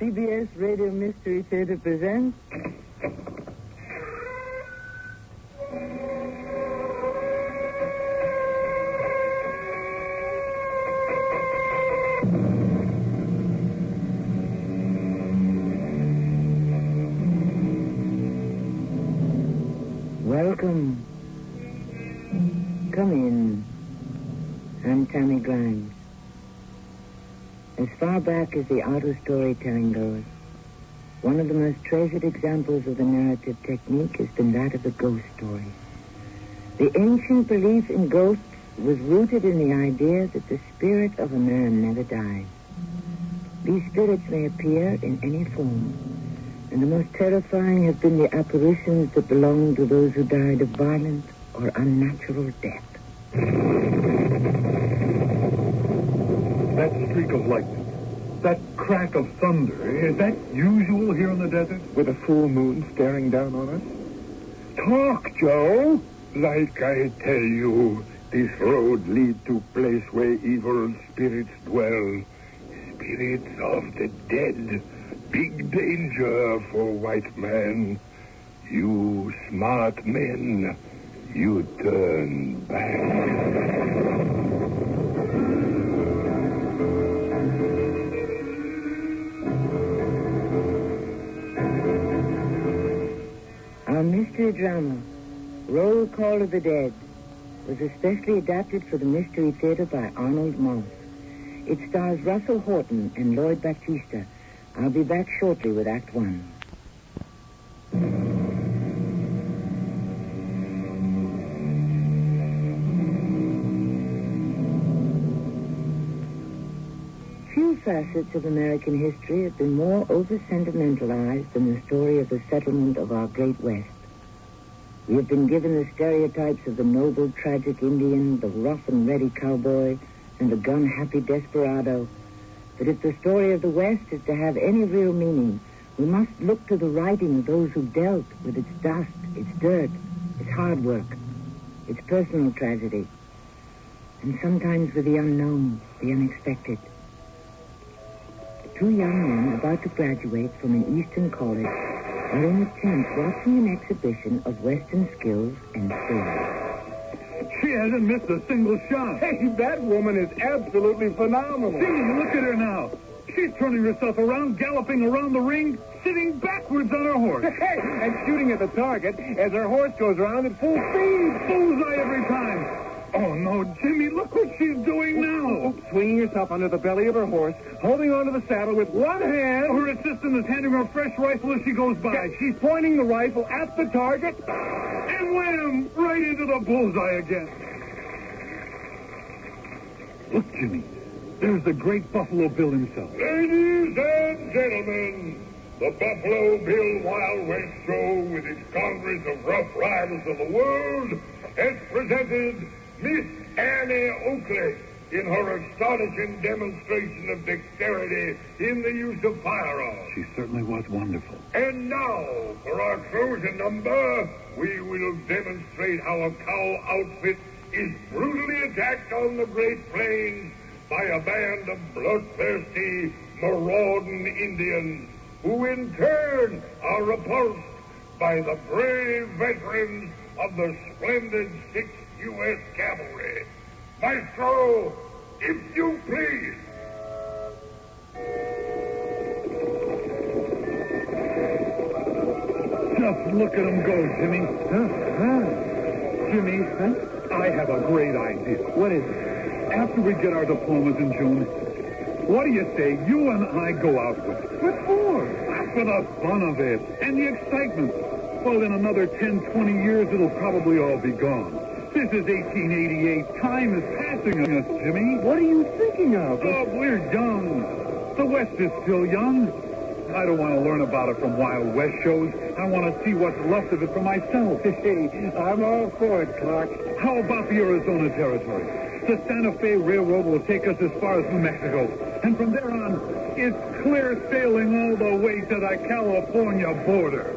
CBS Radio Mystery Theater presents... Welcome. Come in. I'm Tammy Grimes. As far back as the art of storytelling goes, one of the most treasured examples of the narrative technique has been that of the ghost story. The ancient belief in ghosts was rooted in the idea that the spirit of a man never dies. These spirits may appear in any form, and the most terrifying have been the apparitions that belong to those who died a violent or unnatural death. That streak of lightning, that crack of thunder, is that usual here in the desert? With a full moon staring down on us? Talk, Joe. Like I tell you, this road leads to place where evil spirits dwell. Spirits of the dead. Big danger for white man. You smart men, you turn back. Our mystery drama, Roll Call of the Dead, was especially adapted for the Mystery Theater by Arnold Moss. It stars Russell Horton and Lloyd Baptista. I'll be back shortly with Act One. Few facets of American history have been more over-sentimentalized than the story of the settlement of our Great West. We have been given the stereotypes of the noble, tragic Indian, the rough and ready cowboy, and the gun-happy desperado. But if the story of the West is to have any real meaning, we must look to the writing of those who dealt with its dust, its dirt, its hard work, its personal tragedy, and sometimes with the unknown, the unexpected. Two young men about to graduate from an Eastern college are in a tent watching an exhibition of Western skills and skill. She hasn't missed a single shot. Hey, that woman is absolutely phenomenal. See, look at her now. She's turning herself around, galloping around the ring, sitting backwards on her horse. Hey, and shooting at the target as her horse goes around at full speed. Bullseye every time. Oh, no, Jimmy, look what she's doing now. Swinging herself under the belly of her horse, holding onto the saddle with one hand. Her assistant is handing her a fresh rifle as she goes by. Yeah, she's pointing the rifle at the target. And wham! Right into the bullseye again. Look, Jimmy. There's the great Buffalo Bill himself. Ladies and gentlemen, the Buffalo Bill Wild West Show with its Congress of Rough Riders of the World has presented Miss Annie Oakley in her astonishing demonstration of dexterity in the use of firearms. She certainly was wonderful. And now, for our closing number, we will demonstrate how a cow outfit is brutally attacked on the Great Plains by a band of bloodthirsty, marauding Indians, who in turn are repulsed by the brave veterans of the splendid 6th U.S. Cavalry. Maestro, if you please. Just look at them go, Jimmy. Jimmy, I have a great idea. What is it? After we get our diplomas in June, what do you say you and I go out with it? What for? For the fun of it and the excitement. Well, in another 10, 20 years, it'll probably all be gone. This is 1888. Time is passing us, Jimmy. What are you thinking of? Oh, we're young. The West is still young. I don't want to learn about it from Wild West shows. I want to see what's left of it for myself. Hey, I'm all for it, Clark. How about the Arizona Territory? The Santa Fe Railroad will take us as far as New Mexico. And from there on, it's clear sailing all the way to the California border.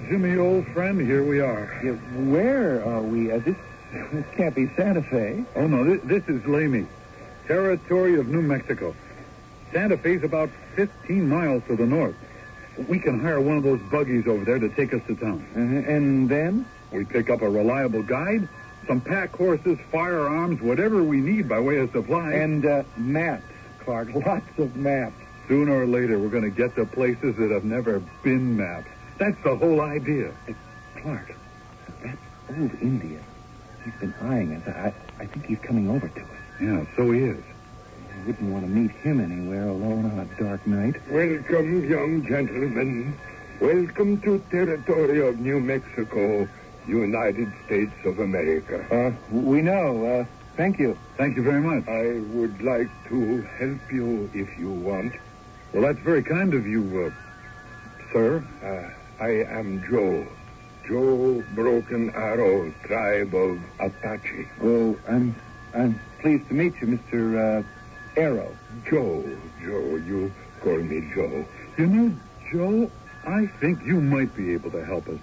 Jimmy, old friend, here we are. Yeah, where are we? This can't be Santa Fe. Oh, no, this is Lamy, territory of New Mexico. Santa Fe's about 15 miles to the north. We can hire one of those buggies over there to take us to town. And then? We pick up a reliable guide, some pack horses, firearms, whatever we need by way of supplies. And maps, Clark. Lots of maps. Sooner or later, we're going to get to places that have never been mapped. That's the whole idea. Clark, that old Indian, he's been eyeing us. I think he's coming over to us. Yeah, so he is. I wouldn't want to meet him anywhere alone on a dark night. Welcome, young gentlemen. Welcome to territory of New Mexico, United States of America. We know. Thank you. Thank you very much. I would like to help you if you want. Well, that's very kind of you, sir. I am Joe. Joe Broken Arrow, tribe of Apache. Oh, I'm pleased to meet you, Mr. Arrow. Joe, you call me Joe. You know, Joe, I think you might be able to help us.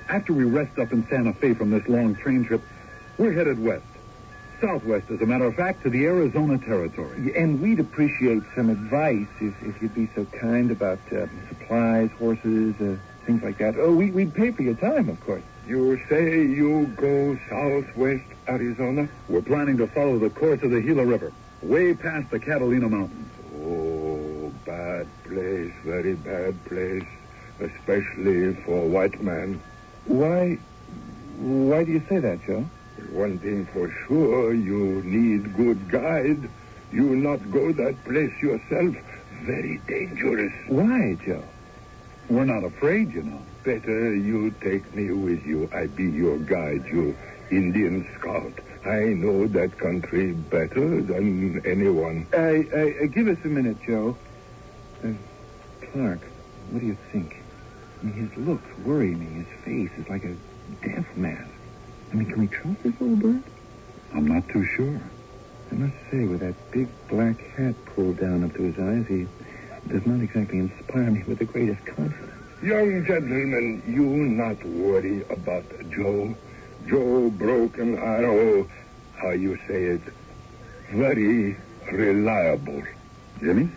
After we rest up in Santa Fe from this long train trip, we're headed west. Southwest, as a matter of fact, to the Arizona territory. And we'd appreciate some advice if you'd be so kind about supplies, horses, things like that. Oh, we'd pay for your time, of course. You say you go southwest Arizona? We're planning to follow the course of the Gila River, way past the Catalina Mountains. Oh, bad place, very bad place, especially for white man. Why do you say that, Joe? One thing for sure, you need good guide. You not go that place yourself. Very dangerous. Why, Joe? We're not afraid, you know. Better you take me with you. I be your guide, you Indian scout. I know that country better than anyone. Give us a minute, Joe. Clark, what do you think? I mean, his looks worry me. His face is like a death mask. I mean, can we trust this old bird? I'm not too sure. I must say, with that big black hat pulled down up to his eyes, he does not exactly inspire me with the greatest confidence. Young gentlemen, you not worry about Joe. Joe Broken Arrow, how you say it, very reliable. Jimmy?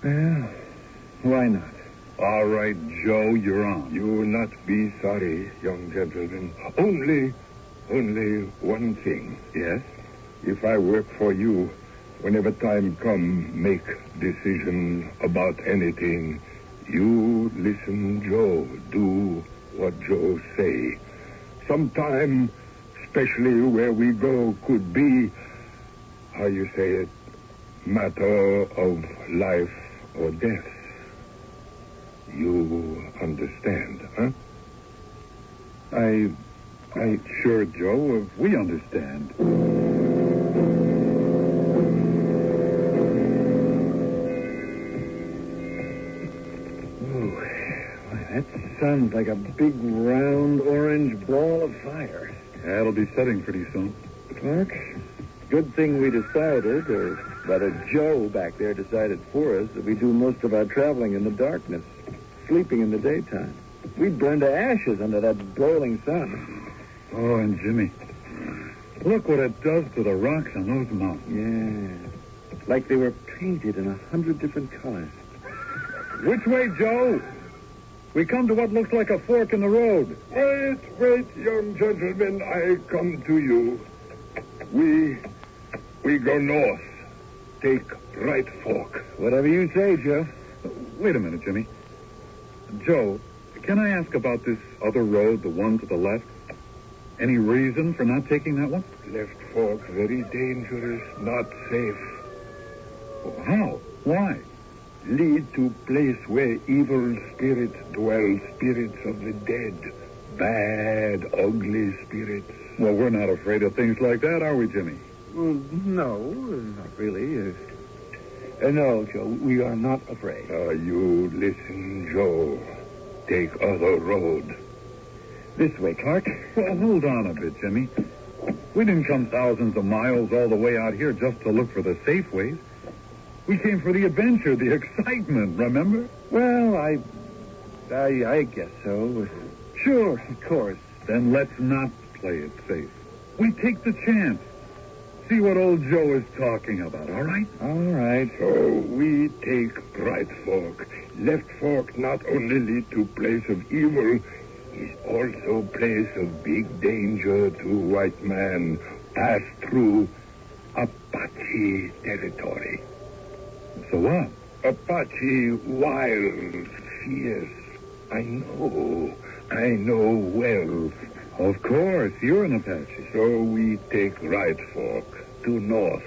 Well, why not? All right, Joe, you're on. You not be sorry, young gentlemen. Only one thing. Yes? If I work for you, whenever time come, make decision about anything, you listen Joe. Do what Joe say. Sometime, especially where we go, could be, how you say it, matter of life or death. You understand, huh? I sure, Joe, we understand. That sounds like a big, round, orange ball of fire. Yeah, it'll be setting pretty soon. Clark, good thing we decided, or rather Joe back there decided for us, that we do most of our traveling in the darkness, sleeping in the daytime. We'd burn to ashes under that broiling sun. Oh, and Jimmy, look what it does to the rocks on those mountains. Yeah, like they were painted in 100 different colors. Which way, Joe? We come to what looks like a fork in the road. Wait, young gentlemen, I come to you. We go north. Take right fork. Whatever you say, Joe. Wait a minute, Jimmy. Joe, can I ask about this other road, the one to the left? Any reason for not taking that one? Left fork, very dangerous, not safe. How? Why? Lead to place where evil spirits dwell, spirits of the dead. Bad, ugly spirits. Well, we're not afraid of things like that, are we, Jimmy? Well, no, not really. No, Joe, we are not afraid. You listen, Joe. Take other road. This way, Clark. Well, hold on a bit, Jimmy. We didn't come thousands of miles all the way out here just to look for the safe ways. We came for the adventure, the excitement, remember? Well, I guess so. Sure, of course. Then let's not play it safe. We take the chance. See what old Joe is talking about, all right? All right. So we take right fork. Left fork not only lead to place of evil, is also place of big danger to white man. Pass through Apache territory. So what? Apache wild, fierce. I know well. Of course, you're an Apache. So we take right fork to north.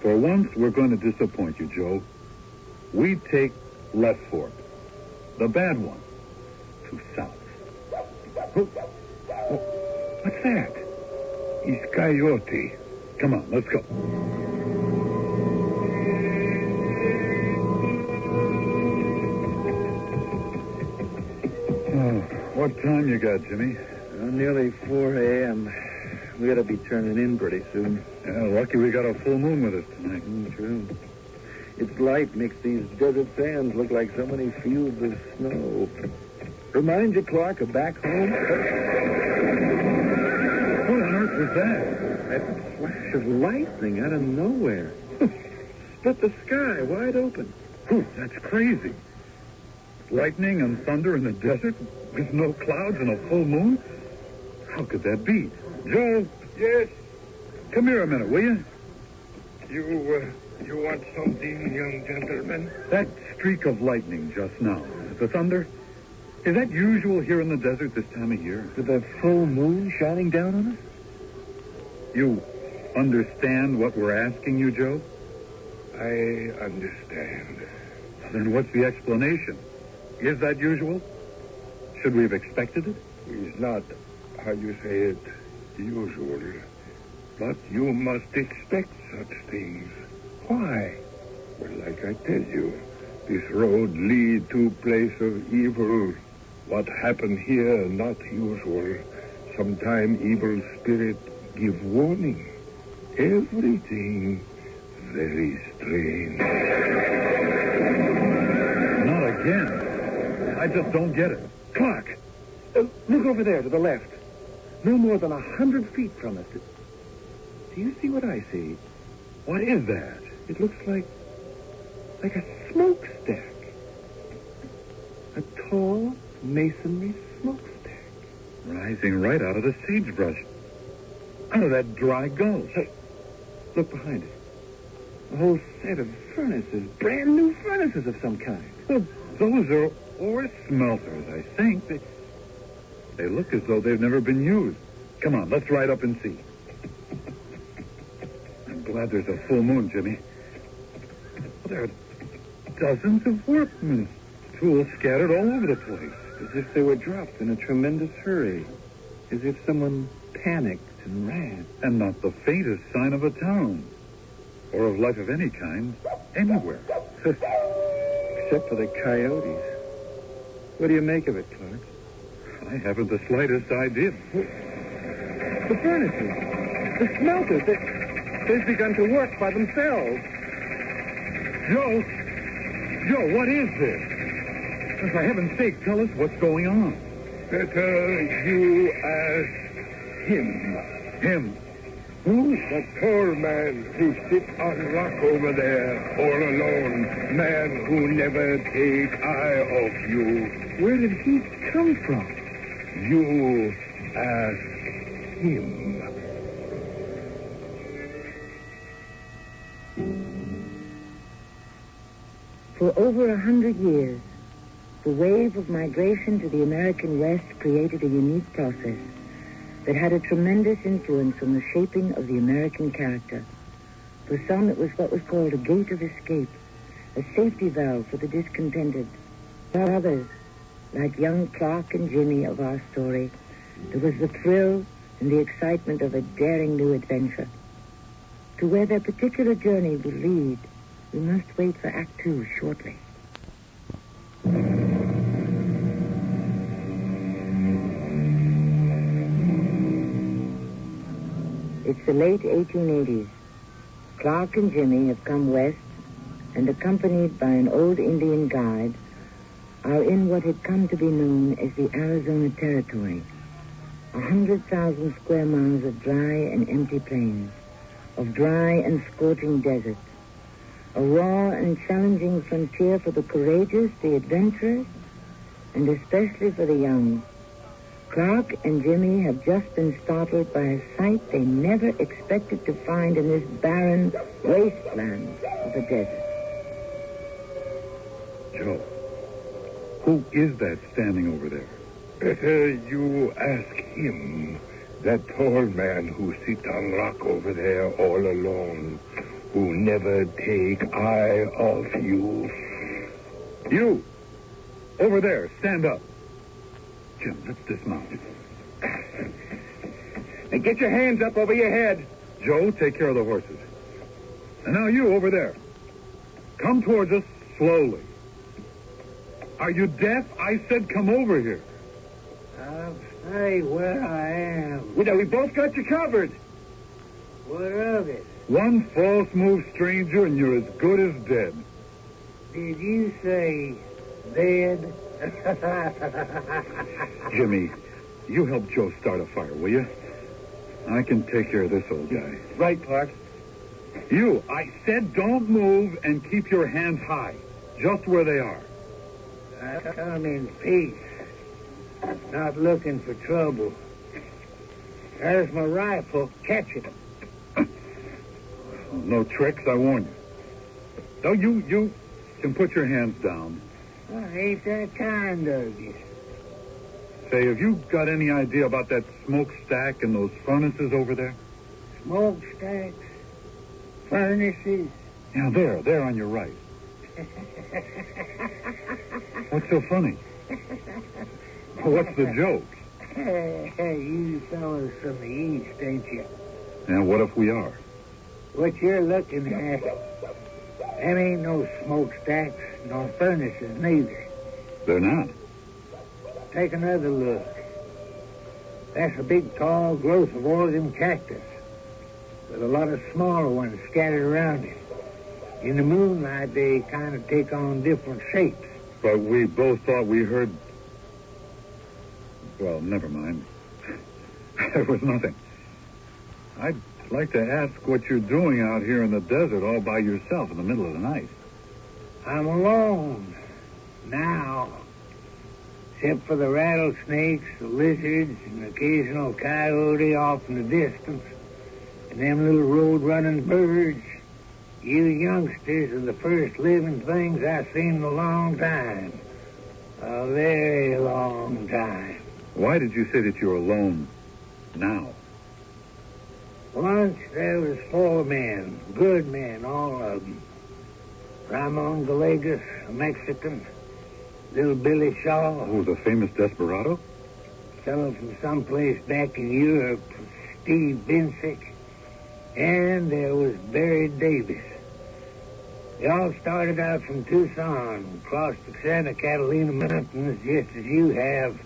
For once, we're going to disappoint you, Joe. We take left fork, the bad one, to south. What's that? It's coyote. Come on, let's go. Oh, what time you got, Jimmy? Nearly 4 a.m. We ought to be turning in pretty soon. Yeah, lucky we got a full moon with us tonight. True. Its light makes these desert sands look like so many fields of snow. Reminds you, Clark, of back home? What on earth was that? That flash of lightning out of nowhere. Split the sky wide open. Whew, that's crazy. Lightning and thunder in the desert with no clouds and a full moon? How could that be? Joe? Yes? Come here a minute, will you? You want something, young gentleman? That streak of lightning just now, the thunder, is that usual here in the desert this time of year? With the full moon shining down on us? You understand what we're asking you, Joe? I understand. Then what's the explanation? Is that usual? Should we have expected it? It's not, how you say it, usual. But you must expect such things. Why? Well, like I tell you, this road lead to place of evil. What happened here, not usual. Sometime evil spirit give warning. Everything very strange. Not again. I just don't get it. Clark, look over there to the left. No more than 100 feet from us. Do you see what I see? What is that? It looks like a smokestack. A tall masonry smokestack. Rising right out of the sagebrush. Out of that dry gulch. Hey, look behind it. A whole set of furnaces. Brand new furnaces of some kind. Well, those are ore smelters, I think. They look as though they've never been used. Come on, let's ride up and see. I'm glad there's a full moon, Jimmy. There are dozens of workmen's tools scattered all over the place. As if they were dropped in a tremendous hurry. As if someone panicked and ran. And not the faintest sign of a town. Or of life of any kind, anywhere. Except for the coyotes. What do you make of it, Clark? I haven't the slightest idea. The furnaces. The smelters. They've begun to work by themselves. Joe, what is this? For heaven's sake, tell us what's going on. Better you ask him. Him? Who? The tall man who sits on rock over there, all alone. Man who never take eye off you. Where did he come from? You ask him. For over 100 years, the wave of migration to the American West created a unique process that had a tremendous influence on the shaping of the American character. For some, it was what was called a gate of escape, a safety valve for the discontented. For others, like young Clark and Jimmy of our story, there was the thrill and the excitement of a daring new adventure. To where their particular journey will lead, we must wait for Act 2 shortly. It's the late 1880s. Clark and Jimmy have come west and, accompanied by an old Indian guide, are in what had come to be known as the Arizona Territory, 100,000 square miles of dry and empty plains, of dry and scorching deserts, a raw and challenging frontier for the courageous, the adventurous, and especially for the young. Clark and Jimmy have just been startled by a sight they never expected to find in this barren wasteland of the desert. Joe, who is that standing over there? Better you ask him, that tall man who sits on rock over there all alone, who never take eye off you. You! Over there, stand up. Jim, let's dismount. And get your hands up over your head. Joe, take care of the horses. And now you, over there. Come towards us slowly. Are you deaf? I said come over here. I'll stay where I am. Well, we both got you covered. What of it? One false move, stranger, and you're as good as dead. Did you say dead? Jimmy, you help Joe start a fire, will you? I can take care of this old guy. Right, Clark. You, I said don't move and keep your hands high, just where they are. I come in peace, not looking for trouble. There's my rifle. Catch it. No tricks, I warn you. No, you can put your hands down. I ain't that kind of you. Say, have you got any idea about that smokestack and those furnaces over there? Smokestacks? Furnaces? Yeah, there on your right. What's so funny? What's the joke? Hey, you fellas from the east, ain't you? And what if we are? What you're looking at, them ain't no smokestacks nor furnaces neither. They're not. Take another look. That's a big, tall growth of Oregon cactus with a lot of smaller ones scattered around it. In the moonlight, they kind of take on different shapes. But we both thought we heard... Well, never mind. There was nothing. I'd like to ask what you're doing out here in the desert all by yourself in the middle of the night. I'm alone now, except for the rattlesnakes, the lizards, and the occasional coyote off in the distance, and them little road-running birds. You youngsters are the first living things I've seen in a long time. A very long time. Why did you say that you're alone now? Once there was 4 men, good men, all of them. Ramon Gallegos, a Mexican. Little Billy Shaw. Oh, the famous desperado? Fellow from someplace back in Europe, Steve Binsick. And there was Barry Davis. They all started out from Tucson, crossed the Santa Catalina Mountains just as you have,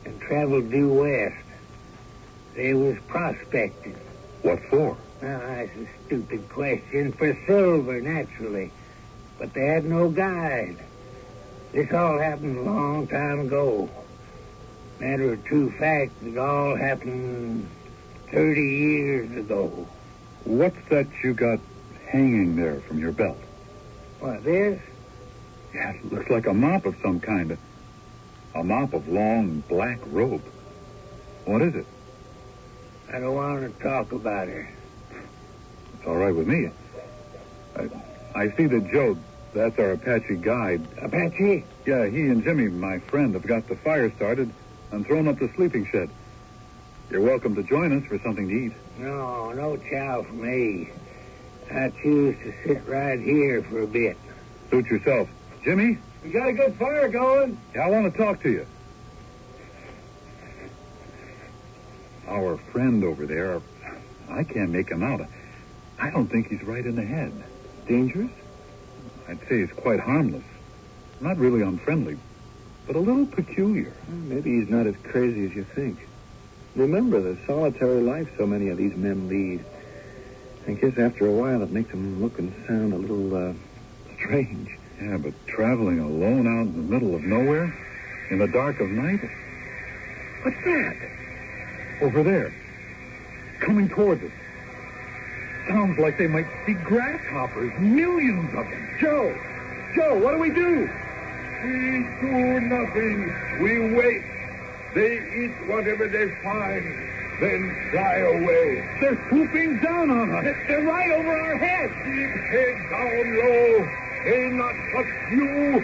and traveled due west. They was prospecting. What for? That's a stupid question. For silver, naturally. But they had no guide. This all happened a long time ago. Matter of true fact, it all happened 30 years ago. What's that you got hanging there from your belt? What, this? Yeah, it looks like a mop of some kind. A mop of long black rope. What is it? I don't want to talk about her. It's all right with me. I see that Joe, that's our Apache guide. Apache? Yeah, he and Jimmy, my friend, have got the fire started and thrown up the sleeping shed. You're welcome to join us for something to eat. No chow for me. I choose to sit right here for a bit. Suit yourself. Jimmy? We got a good fire going. Yeah, I want to talk to you. Our friend over there, I can't make him out. I don't think he's right in the head. Dangerous? I'd say he's quite harmless. Not really unfriendly, but a little peculiar. Maybe he's not as crazy as you think. Remember the solitary life so many of these men lead. I guess after a while it makes them look and sound a little strange. Yeah, but traveling alone out in the middle of nowhere? In the dark of night? What's that? Over there. Coming towards us. Sounds like they might be grasshoppers. Millions of them. Joe! Joe, what do we do? We do nothing. We wait. They eat whatever they find, then fly away. They're swooping down on us. They're right over our heads. Keep head down low. They not touch you.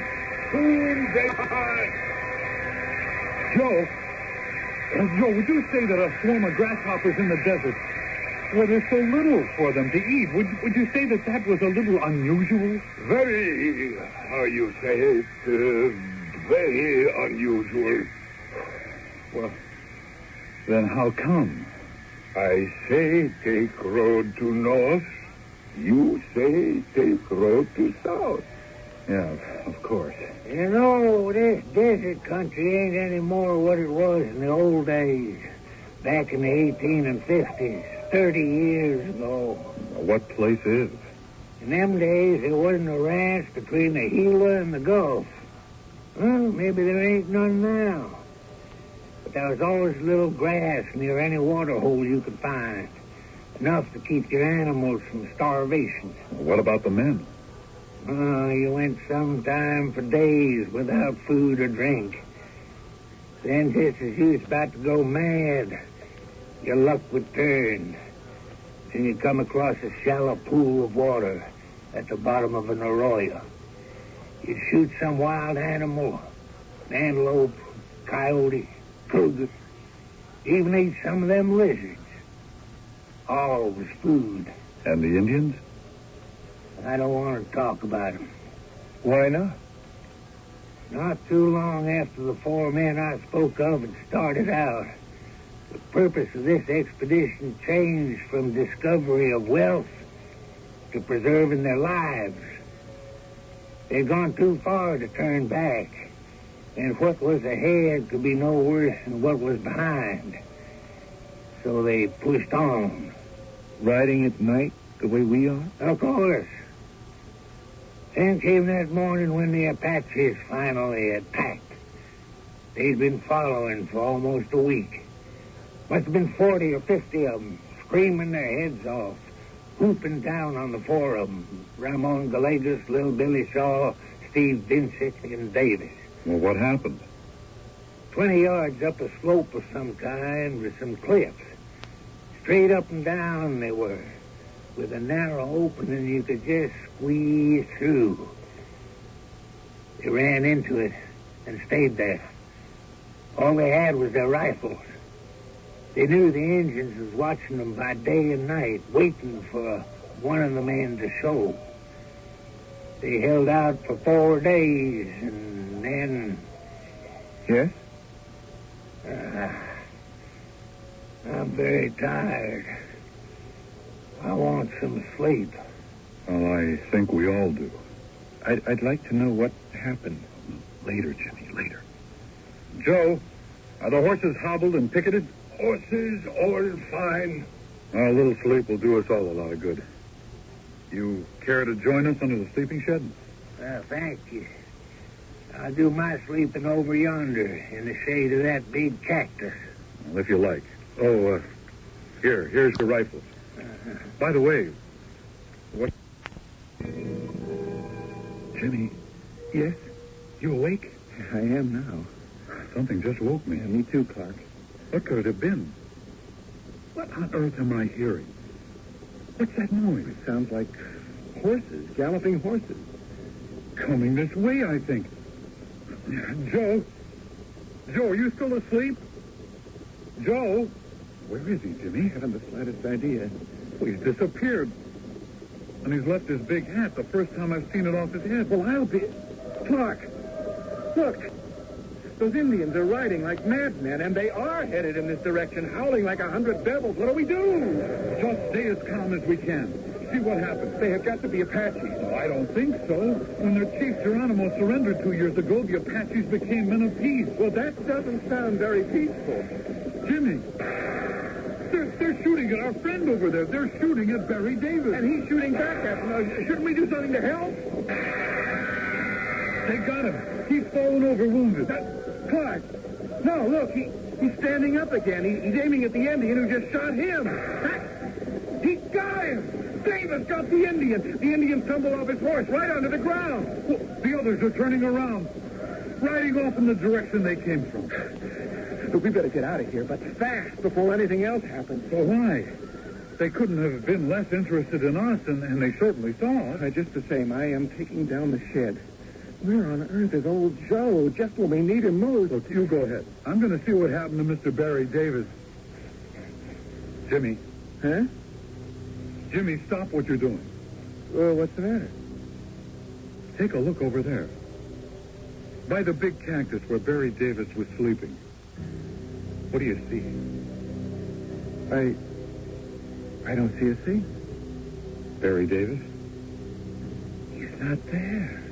Soon they die. Joe, would you say that a swarm of grasshoppers in the desert, well, there's so little for them to eat, would you say that was a little unusual? Very, how you say it, very unusual. Well, then how come? I say take road to north. You say take road to south. Yeah, of course. You know, this desert country ain't any more what it was in the old days, back in the 1850s, 30 years ago. What place is? In them days, there wasn't a ranch between the Gila and the Gulf. Well, maybe there ain't none now. But there was always a little grass near any water hole you could find, enough to keep your animals from starvation. What about the men? You went some time for days without food or drink. Then, just as you was about to go mad, your luck would turn. Then you'd come across a shallow pool of water at the bottom of an arroyo. You'd shoot some wild animal, an antelope, coyote, cougar, even eat some of them lizards. All was food. And the Indians? I don't want to talk about them. Why not? Not too long after the 4 men I spoke of had started out, the purpose of this expedition changed from discovery of wealth to preserving their lives. They'd gone too far to turn back, and what was ahead could be no worse than what was behind. So they pushed on. Riding at night the way we are? Of course. Then came that morning when the Apaches finally attacked. They'd been following for almost a week. Must have been 40 or 50 of them, screaming their heads off, whooping down on the 4 of them. Ramon Gallegos, Little Billy Shaw, Steve Vincent, and Davis. Well, what happened? 20 yards up a slope of some kind with some cliffs. Straight up and down they were, with a narrow opening you could just squeeze through. They ran into it and stayed there. All they had was their rifles. They knew the Indians was watching them by day and night, waiting for one of the men to show. They held out for 4 days, and then... Yes? I'm very tired. I want some sleep. Well, I think we all do. I'd like to know what happened. Later, Jimmy, later. Joe, are the horses hobbled and picketed? Horses all fine. A little sleep will do us all a lot of good. You care to join us under the sleeping shed? Thank you. I'll do my sleeping over yonder in the shade of that big cactus. Well, if you like. Oh, here's the rifles. By the way, what... Jimmy. Yes? You awake? I am now. Something just woke me. Yeah, me too, Clark. What could it have been? What on earth am I hearing? What's that noise? It sounds like horses, galloping horses. Coming this way, I think. Joe? Joe, are you still asleep? Joe? Where is he, Jimmy? I haven't the slightest idea. Well, he's disappeared. And he's left his big hat the first time I've seen it off his head. Well, I'll be... Clark! Look! Those Indians are riding like madmen, and they are headed in this direction, howling like 100 devils. What do we do? Just stay as calm as we can. See what happens. They have got to be Apaches. Oh, I don't think so. When their chief Geronimo surrendered 2 years ago, the Apaches became men of peace. Well, that doesn't sound very peaceful. Jimmy, they're shooting at our friend over there. They're shooting at Barry Davis. And he's shooting back at them. Shouldn't we do something to help? They got him. He's fallen over wounded. Clark! No, look, he's standing up again. He's aiming at the Indian who just shot him. He got him! Davis got the Indian. The Indian tumbled off his horse right onto the ground. Well, the others are turning around, riding off in the direction they came from. Look, we better get out of here, but fast before anything else happens. Well, why? They couldn't have been less interested in us, and they certainly saw us. Just the same, I am taking down the shed. Where on earth is old Joe? Just when we need him most. Look, you go ahead. I'm going to see what happened to Mr. Barry Davis. Jimmy. Huh? Jimmy, stop what you're doing. Well, what's the matter? Take a look over there. By the big cactus where Barry Davis was sleeping. What do you see? I don't see a thing. Barry Davis? He's not there.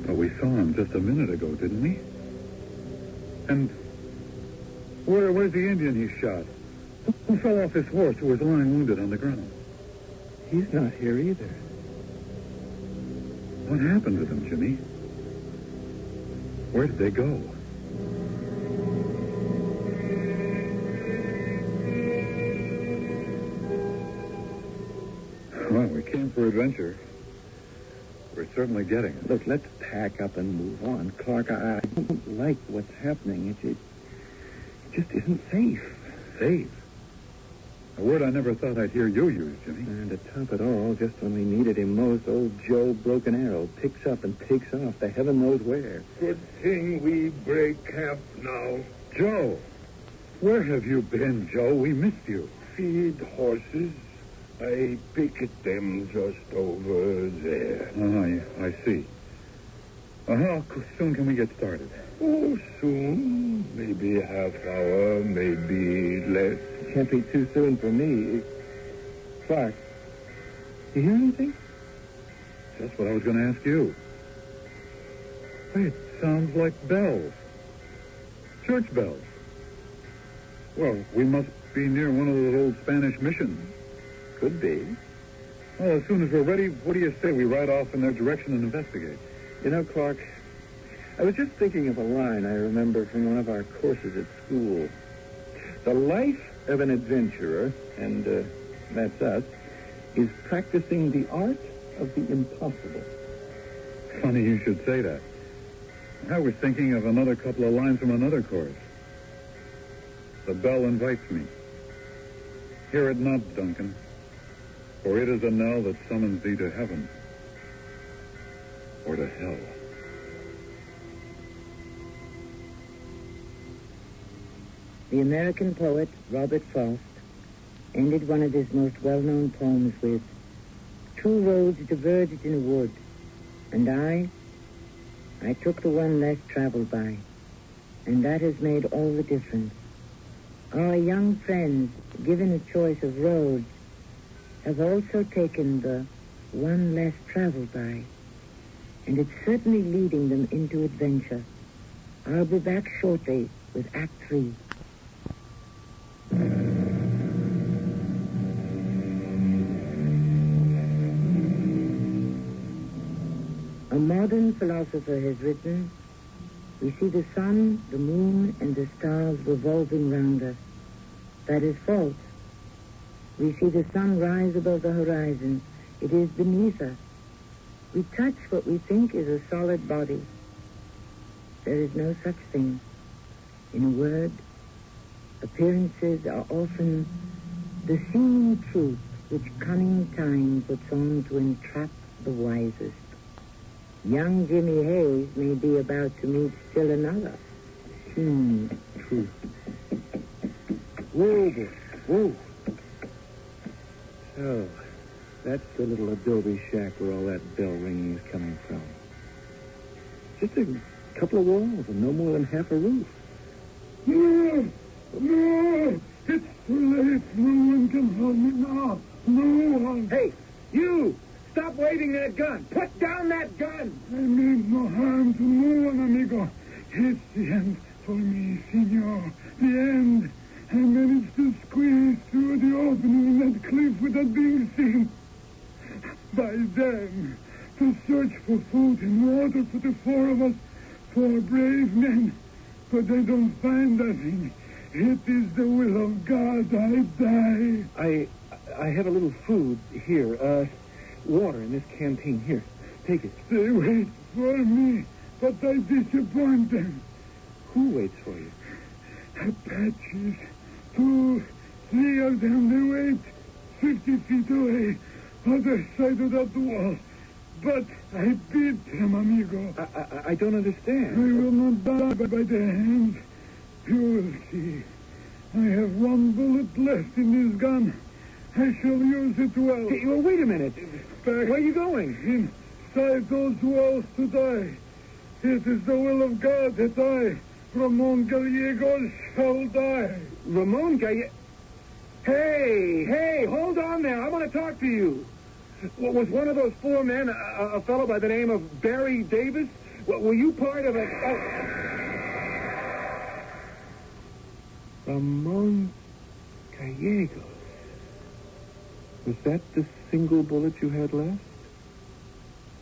Well, we saw him just a minute ago, didn't we? And where's the Indian he shot? Who fell off his horse who was lying wounded on the ground? He's not here either. What happened to them, Jimmy? Where did they go? Well, we came for adventure. We're certainly getting it. Look, let's pack up and move on. Clark, I don't like what's happening. It just isn't safe. Safe? A word I never thought I'd hear you use, Jimmy. And to top it all, just when we needed him most, old Joe Broken Arrow picks up and takes off to heaven knows where. Good thing we break camp now. Joe! Where have you been, Joe? We missed you. Feed horses. I picket them just over there. I see. How soon can we get started? Oh, soon. Maybe a half hour, maybe less. Can't be too soon for me. Clark, you hear anything? Just what I was going to ask you. Hey, it sounds like bells. Church bells. Well, we must be near one of those old Spanish missions. Could be. Well, as soon as we're ready, what do you say we ride off in their direction and investigate? You know, Clark, I was just thinking of a line I remember from one of our courses at school. The life of an adventurer, and that's us, is practicing the art of the impossible. Funny you should say that. I was thinking of another couple of lines from another course. The bell invites me. Hear it not, Duncan, for it is a knell that summons thee to heaven or to hell. The American poet Robert Frost ended one of his most well-known poems with, "Two roads diverged in a wood, and I took the one less traveled by, and that has made all the difference. Our young friends, given a choice of roads, have also taken the one less traveled by, and it's certainly leading them into adventure. I'll be back shortly with Act 3. A modern philosopher has written, "We see the sun, the moon, and the stars revolving round us. That is false. We see the sun rise above the horizon. It is beneath us. We touch what we think is a solid body. There is no such thing. In a word, appearances are often the seeming truth which cunning time puts on to entrap the wisest. Young Jimmy Hayes may be about to meet still another seeming truth." Whoa, boy. Whoa. So, that's the little adobe shack where all that bell ringing is coming from. Just a couple of walls and no more than half a roof. No! No! It's too late. No one can help me now. No one. Hey, you! Stop waving that gun! Put down that gun! I mean no harm to no one, amigo. It's the end for me, senor. The end. I managed to squeeze through the opening in that cliff without being seen. By then, to search for food and water for the four of us, four brave men. But they don't find nothing. It is the will of God I die. I have a little food here. Water in this canteen. Here, take it. They wait for me, but I disappoint them. Who waits for you? Apaches. 2, 3 of them, they wait 50 feet away, other side of that wall. But I beat them, amigo. I don't understand. I will not die by the hand. You will see. I have 1 bullet left in this gun. I shall use it well. Hey, well, wait a minute. Back Where are you going? inside those walls to die. It is the will of God that I, Ramon Gallegos, shall die. Ramon Gallegos? Hey, hold on there. I want to talk to you. Was one of those 4 men a fellow by the name of Barry Davis? Were you part of a... Ramon Gallegos. Was that the single bullet you had left?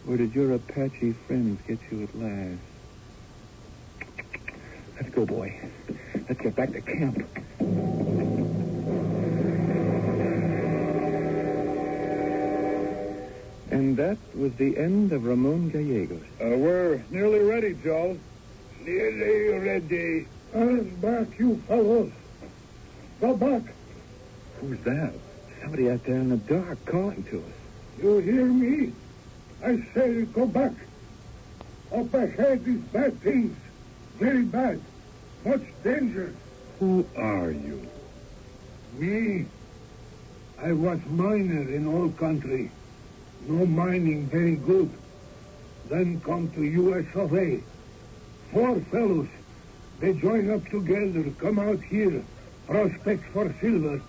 Or did your Apache friends get you at last? Let's go, boy. Let's get back to camp. And that was the end of Ramon Gallegos. We're nearly ready, Joe. Nearly ready. Stand back, you fellows. Go back. Who's that? Somebody out there in the dark calling to us. You hear me? I say go back. Up ahead is bad things. Very bad. Much danger. Who are you? Me? I was miner in old country. No mining very good. Then come to U.S. of A. 4 fellows. They join up together, come out here, prospect for silver.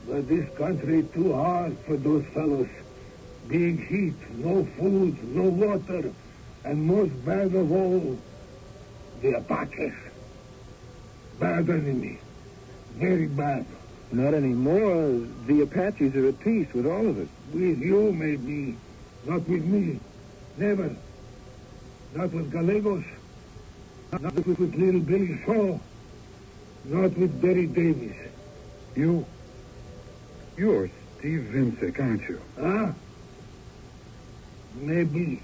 But this country too hard for those fellows. Big heat, no food, no water, and most bad of all, the Apaches. Bad enemy. Very bad. Not anymore. The Apaches are at peace with all of us. With you, maybe. Not with me. Never. Not with Gallegos. Not with little Billy Shaw. Not with Barry Davis. You're Steve Vincic, aren't you? Huh? Maybe.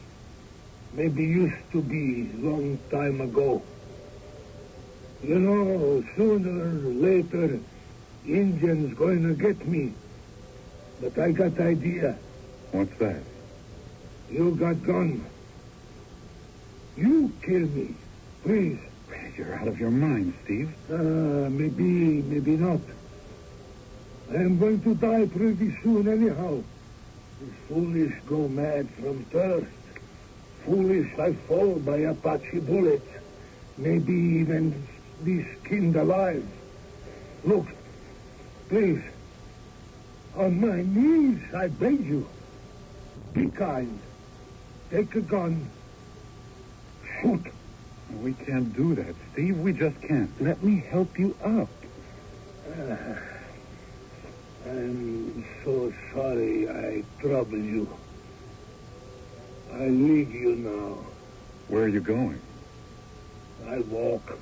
Maybe used to be long time ago. You know, sooner or later, Indians going to get me. But I got idea. What's that? You got gun. You kill me, please. You're out of your mind, Steve. Maybe not. I am going to die pretty soon anyhow. The foolish go mad from thirst. Foolish I fall by Apache bullets. Maybe even be skinned alive. Look, please. On my knees, I beg you. Be kind. Take a gun. Shoot. We can't do that, Steve. We just can't. Let me help you up. I'm so sorry I troubled you. I leave you now. Where are you going? I walk.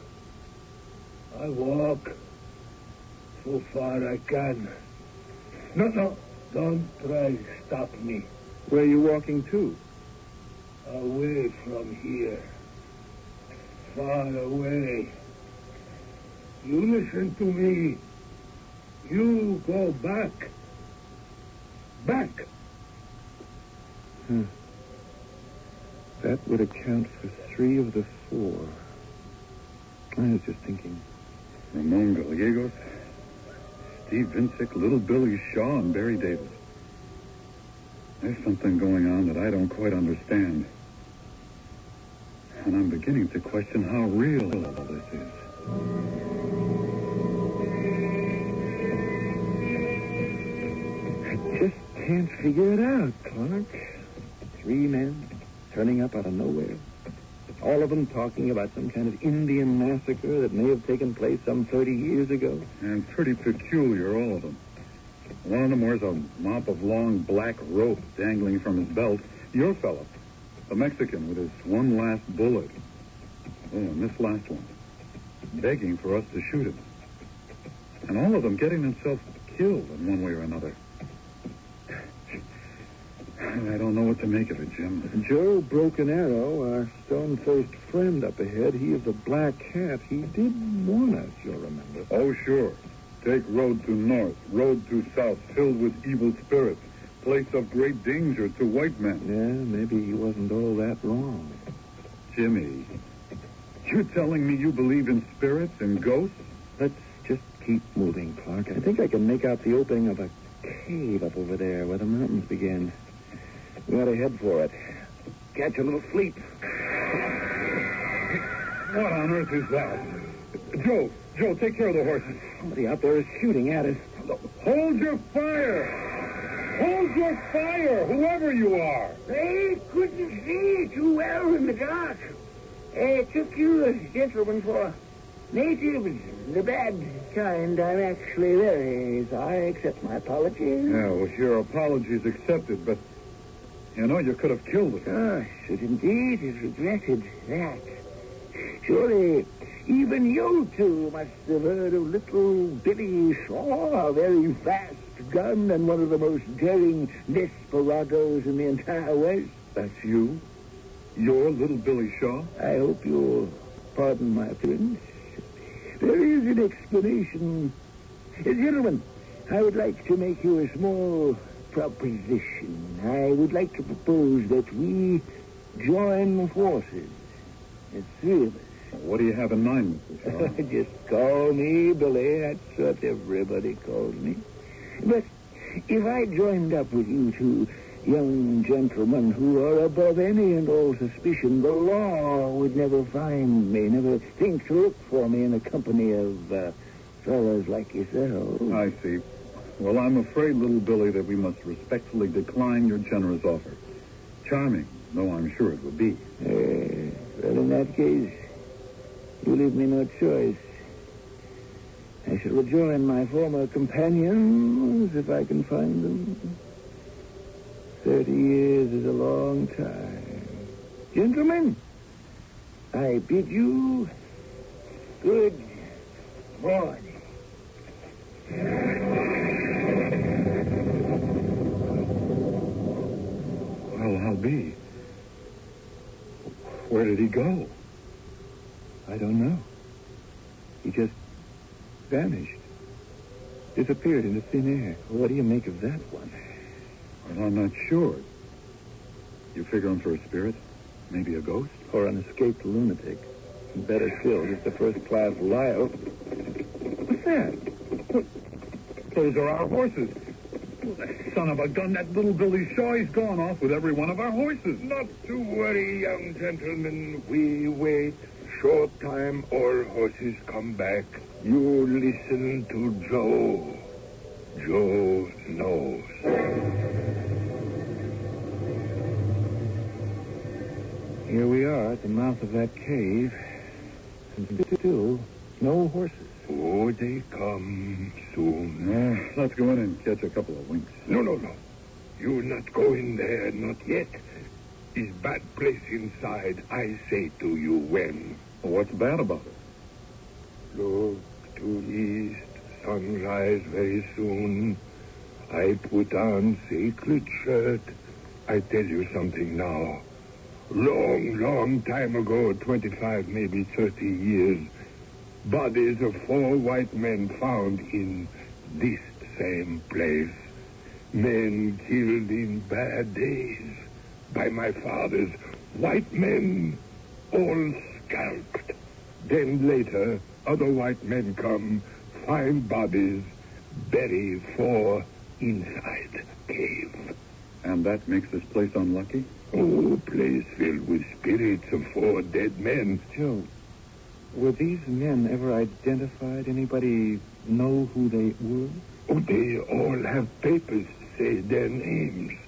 So far I can. No. Don't try to stop me. Where are you walking to? Away from here. Far away. You listen to me. You go back. Back. That would account for 3 of the 4. I was just thinking. Ramon Gallegos, Steve Vincic, Little Billy Shaw, and Barry Davis. There's something going on that I don't quite understand. And I'm beginning to question how real all this is. I just can't figure it out, Clark. 3 men turning up out of nowhere. All of them talking about some kind of Indian massacre that may have taken place some 30 years ago. And pretty peculiar, all of them. One of them wears a mop of long black rope dangling from his belt, Your fellow, the Mexican with his one last bullet. Oh, and this last one, begging for us to shoot him. And all of them getting themselves killed in one way or another. I don't know what to make of it, Jim. Joe Broken Arrow, our stone-faced friend up ahead, he of the black hat, he did warn us, you'll remember. Oh, sure. Take road to north, road to south, filled with evil spirits. Place of great danger to white men. Yeah, maybe he wasn't all that wrong. Jimmy, you're telling me you believe in spirits and ghosts? Let's just keep moving, Clark. I think I can make out the opening of a cave up over there where the mountains begin. We ought to head for it. Catch a little sleep. What on earth is that? Joe, take care of the horses. Somebody out there is shooting at us. Hold your fire! Hold your fire, whoever you are! They couldn't see too well in the dark. They took you, gentlemen, for natives, the bad kind. I'm actually very sorry. Accept my apologies. Yeah, well, your apologies accepted, but, you know, you could have killed us. Oh, should indeed have regretted that. Surely, even you two must have heard of little Billy Shaw, a very fast gun and one of the most daring desperados in the entire West. That's you? You're little Billy Shaw? I hope you'll pardon my appearance. There is an explanation. Gentlemen, I would like to make you a small proposition. I would like to propose that we join forces. The three of us. What do you have in mind, Mr. Shaw? Just call me Billy. That's what everybody calls me. But if I joined up with you two young gentlemen who are above any and all suspicion, the law would never find me, never think to look for me in the company of fellows like yourself. I see. Well, I'm afraid, little Billy, that we must respectfully decline your generous offer. Charming, though I'm sure it would be. Well, in that case, you leave me no choice. I shall rejoin my former companions if I can find them. 30 years is a long time. Gentlemen, I bid you good morning. Well, I'll be. Where did he go? I don't know. He just vanished. Disappeared into thin air. What do you make of that one? Well, I'm not sure. You figure him for a spirit? Maybe a ghost? Or an escaped lunatic. Better still, just a first-class liar. What's that? Those are our horses. Son of a gun, that little Billy Shaw, he's gone off with every one of our horses. Not to worry, young gentlemen. We wait. Short time, all horses come back. You listen to Joe. Joe knows. Here we are at the mouth of that cave. And still, no horses. Oh, they come soon. Let's go in and catch a couple of winks. No. You not go in there, not yet. Is bad place inside. I say to you when. What's bad about it? Look to east. Sunrise very soon. I put on sacred shirt. I tell you something now. Long time ago, 25, maybe 30 years, bodies of 4 white men found in this same place. Men killed in bad days by my fathers. White men, all scalped. Then later, other white men come, find bodies, bury 4 inside cave. And that makes this place unlucky? Oh, place filled with spirits of 4 dead men. Joe, were these men ever identified? Anybody know who they were? Oh, they all have papers say their names.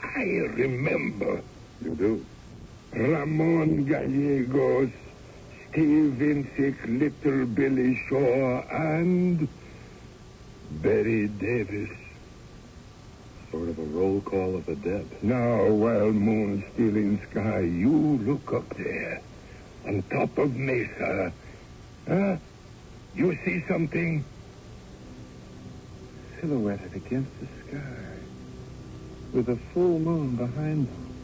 I remember. You do? Ramon Gallegos, Steve Vincic, Little Billy Shaw, and Barry Davis. Sort of a roll call of the dead. Now, while moon still in sky, you look up there, on top of Mesa. Huh? You see something? Silhouetted against the sky, with a full moon behind them.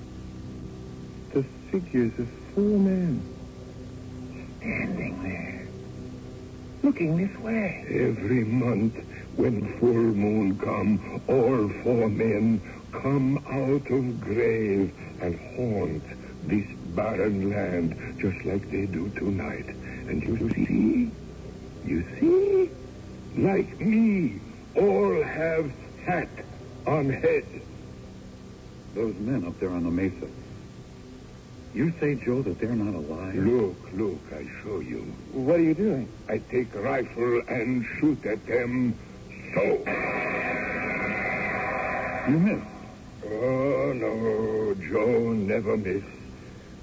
The figures of 4 men. Standing there, looking this way. Every month, when full moon come, all 4 men come out of grave and haunt this barren land, just like they do tonight. And you see, like me, all have hat on head. Those men up there on the mesa. You say, Joe, that they're not alive? Look, I show you. What are you doing? I take rifle and shoot at them, so. You missed. Oh, no, Joe never miss.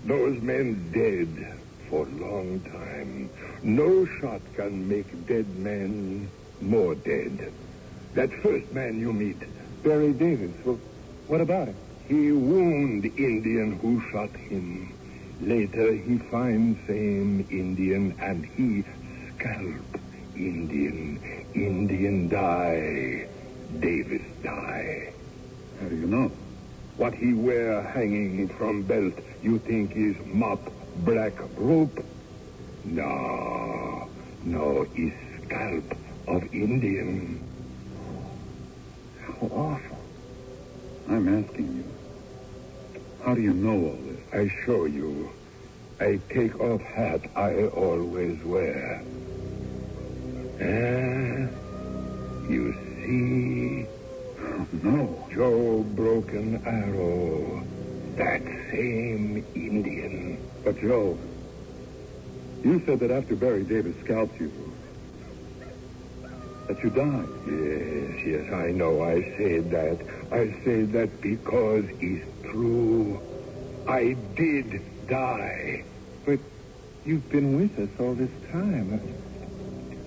Those men dead for long time. No shot can make dead men more dead. That first man you meet, Barry Davis. Well, what about him? he wound Indian who shot him. Later he find same Indian and he scalp Indian. Indian die. Davis die. How do you know? What he wear hanging from belt, you think is mop black rope? No, is scalp of Indian. How awful. I'm asking you. How do you know all this? I show you. I take off hat I always wear. You see? Oh, no. Joe Broken Arrow. That same Indian. But, Joe, you said that after Barry Davis scalped you, that you died. Yes, I know I said that. I said that because it's true. I did die. But you've been with us all this time.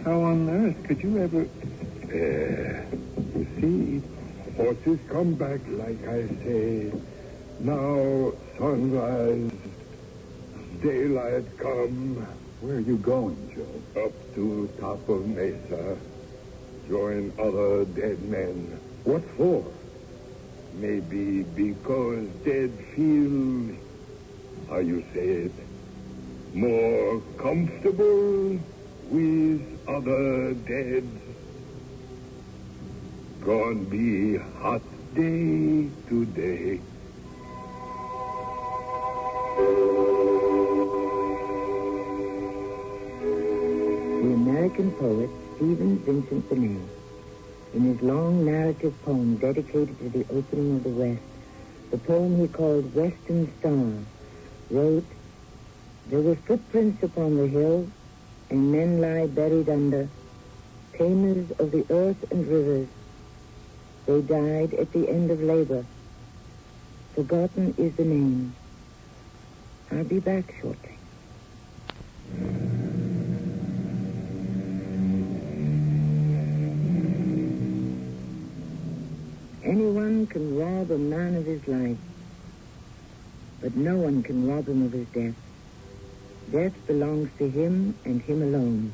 How on earth could you ever... You see, horses come back like I say. Now sunrise, daylight come. Where are you going, Joe? Up to top of Mesa. Join other dead men. What for? Maybe because dead feel, how you say it, more comfortable with other dead. Gonna be hot day today. The American poet Stephen Vincent Benet, in his long narrative poem dedicated to the opening of the West, the poem he called Western Star, wrote, "There were footprints upon the hill, and men lie buried under, tamers of the earth and rivers. They died at the end of labor. Forgotten is the name. I'll be back shortly." Anyone can rob a man of his life, but no one can rob him of his death. Death belongs to him and him alone.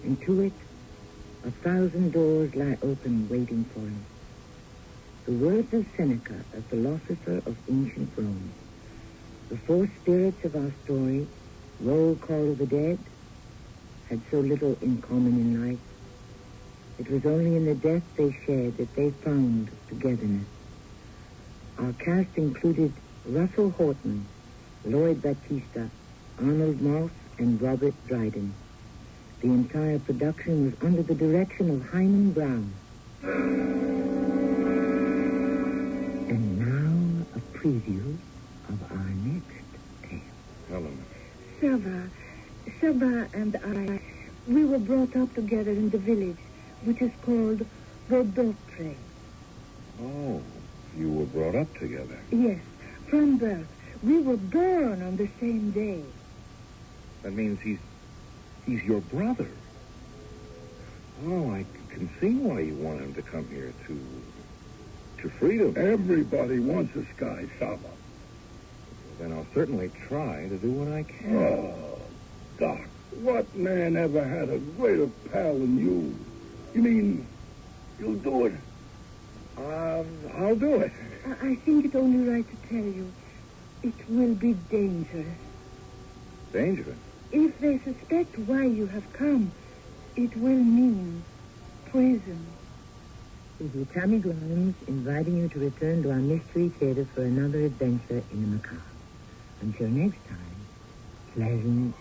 And to it, 1,000 doors lie open waiting for him. The words of Seneca, a philosopher of ancient Rome. The 4 spirits of our story, roll call of the dead, had so little in common in life. It was only in the death they shared that they found togetherness. Our cast included Russell Horton, Lloyd Battista, Arnold Moss, and Robert Dryden. The entire production was under the direction of Himan Brown. And now a preview of our next tale. Helen. Saba and I, we were brought up together in the village, which is called Rodotre. Oh, you were brought up together. Yes, from birth. We were born on the same day. That means he's your brother. Oh, I can see why you want him to come here to your freedom. Everybody wants a sky, Saba. Then I'll certainly try to do what I can. Oh, Doc, what man ever had a greater pal than you? You mean you'll do it? I'll do it. I think it's only right to tell you. It will be dangerous. Dangerous? If they suspect why you have come, it will mean prison. This is Tammy Grimes inviting you to return to our Mystery Theater for another adventure in the macabre. Until next time, pleasant